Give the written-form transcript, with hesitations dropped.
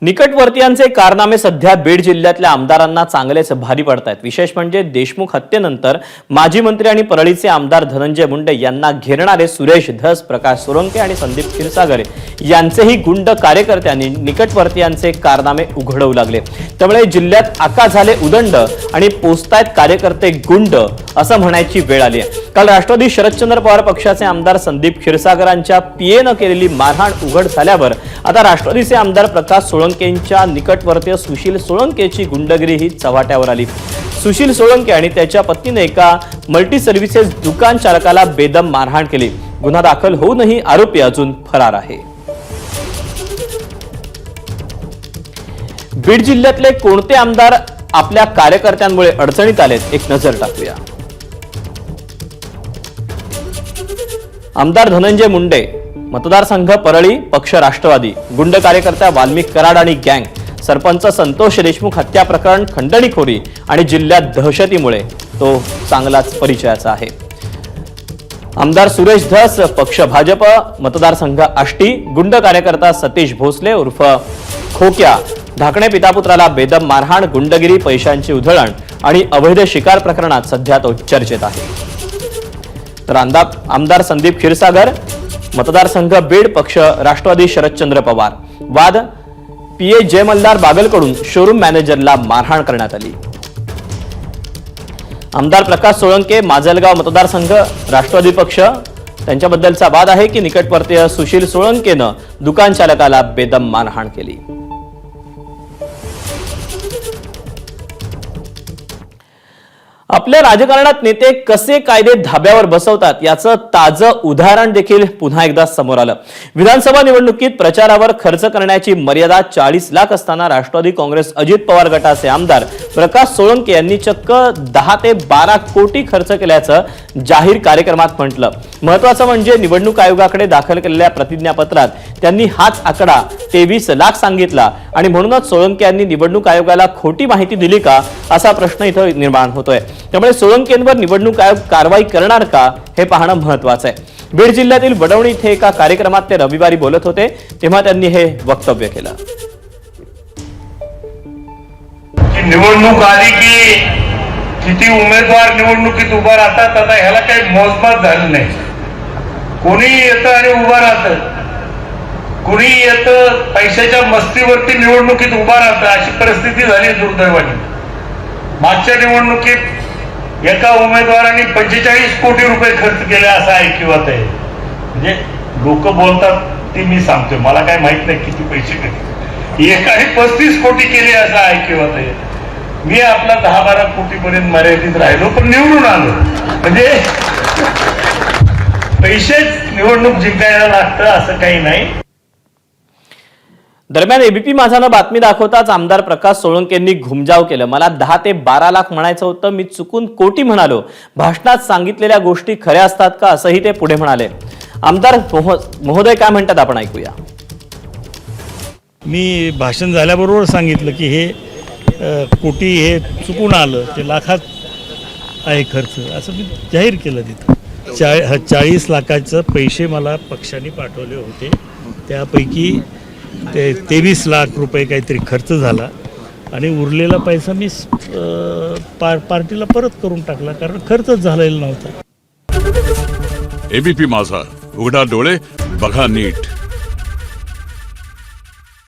निकटवर्तीयांचे कारनामे सध्या बीड जिल्ह्यातल्या आमदारांना चांगलेच भारी पडतायत। विशेष म्हणजे देशमुख हत्येनंतर माजी मंत्री आणि परळीचे आमदार धनंजय मुंडे यांना घेरणारे सुरेश धस, प्रकाश सोळंके आणि संदीप क्षीरसागर यांचेही गुंड कार्यकर्त्यांनी निकटवर्तीयांचे कारनामे उघडवू लागले। त्यामुळे जिल्ह्यात आका झाले उदंड आणि पोचतायत कार्यकर्ते गुंड असं म्हणायची वेळ आली आहे। काल राष्ट्रवादी शरदचंद्र पवार पक्षाचे आमदार संदीप क्षीरसागरांच्या पीएनं केलेली मारहाण उघड झाल्यावर आता राष्ट्रवादीचे आमदार प्रकाश सोळंकेंच्या निकटवर्तीय सुशील सोळंकेची गुंडगिरी ही चव्हाट्यावर आली। सुशील सोळंके आणि त्याच्या पत्नीने एका मल्टी सर्व्हिसेस दुकान चालकाला बेदम मारहाण केली। गुन्हा दाखल होऊनही आरोपी अजून फरार आहे। बीड जिल्ह्यातले कोणते आमदार आपल्या कार्यकर्त्यांमुळे अडचणीत आलेत, एक नजर टाकूया। आमदार धनंजय मुंडे, मतदारसंघ परळी, पक्ष राष्ट्रवादी, गुंड कार्यकर्ता वाल्मिक कराड आणि गँग, सरपंच संतोष देशमुख हत्या प्रकरण, खंडणीखोरी आणि जिल्ह्यात दहशतीमुळे तो चांगलाच परिचयाचा आहे। आमदार सुरेश धस, पक्ष भाजप, मतदारसंघ आष्टी, गुंड कार्यकर्ता सतीश भोसले उर्फ खोक्या, ढाकणे पितापुत्राला बेदम मारहाण, गुंडगिरी, पैशांची उधळण आणि अवैध शिकार प्रकरणात सध्या तो चर्चेत आहे। तर आमदार संदीप क्षीरसागर, मतदारसंघ बीड, पक्ष राष्ट्रवादी शरदचंद्र पवार, वाद पीए जय मल्हार बागलकडून शोरूम मॅनेजरला मारहाण करण्यात आली। आमदार प्रकाश सोळंके, माजलगाव मतदारसंघ राष्ट्रवादी पक्ष, त्यांच्याबद्दलचा वाद आहे की निकटवर्तीय सुशील सोळंकेनं दुकान चालकाला बेदम मारहाण केली। आपल्या राजकारणात नेते कसे कायदे धाब्यावर बसवतात याचं ताजं उदाहरण देखील पुन्हा एकदा समोर आलं। विधानसभा निवडणुकीत प्रचारावर खर्च करण्याची मर्यादा 40 लाख असताना राष्ट्रवादी काँग्रेस अजित पवार गटाचे आमदार प्रकाश सोळंके यांनी चक्क 10 ते 12 कोटी खर्च केल्याचं जाहीर कार्यक्रमात म्हटलं। महत्त्वाचं म्हणजे निवडणूक आयोगाकडे दाखल केलेल्या प्रतिज्ञापत्रात त्यांनी हाच आकडा 23 लाख सांगितला आणि म्हणूनच सोळंके यांनी निवडणूक आयोगाला खोटी माहिती दिली का असा प्रश्न इथं निर्माण होतोय। त्यामुळे सोळंकेंवर निवडणूक आयोग कारवाई करणार का हे पाहणं महत्त्वाचं आहे। बीड जिल्ह्यातील वडवणी इथे एका कार्यक्रमात ते रविवारी बोलत होते तेव्हा त्यांनी हे वक्तव्य केलं। निवडणूक आली की किती उमेदवार निवडणुकीत उभा राहतात, आता ह्याला काही मोजमाप झालं नाही। कोणी येतं आणि उभा राहतं, कोणी येतं पैशाच्या मस्तीवरती निवडणुकीत उभा राहतं, अशी परिस्थिती झाली दुर्दैवाने। मागच्या निवडणुकीत एका उमेदवाराने 45 कोटी रुपये खर्च केले असं ऐकिवात आहे। म्हणजे लोक बोलतात ते मी सांगतोय, मला काय माहित नाही किती पैसे केले। एकाने 35 कोटी केले असं ऐकिवात आहे। मी आपला 10-12 कोटी पर्यंत मर्यादित राहिलो पण निवडून आलो। म्हणजे पैसेच निवडणूक जिंकायला लागतं असं काही नाही। दरम्यान एबीपी माझानं बातमी दाखवताच आमदार प्रकाश सोळंकेंनी घुमजाव केलं। मला 10 ते 12 लाख म्हणायचं होतं, मी चुकून कोटी म्हणालो। भाषणात सांगितलेल्या गोष्टी खऱ्या असतात का असंही ते पुढे म्हणाले। आमदार महोदय काय म्हणतात आपण ऐकूया। मी भाषण झाल्याबरोबर सांगितलं की हे कोटी हे चुकून आलं, ते लाखात आहे खर्च असं मी जाहीर केलं तिथं। 40 लाखाचं पैसे मला पक्षाने पाठवले होते, त्यापैकी 23 लाख रुपये काहीतरी खर्च झाला आणि उरलेला पैसा मी पार्टीला परत करून टाकला, कारण खर्चच झालेला नव्हता। एबीपी माझा, उघडा डोळे बघा नीट।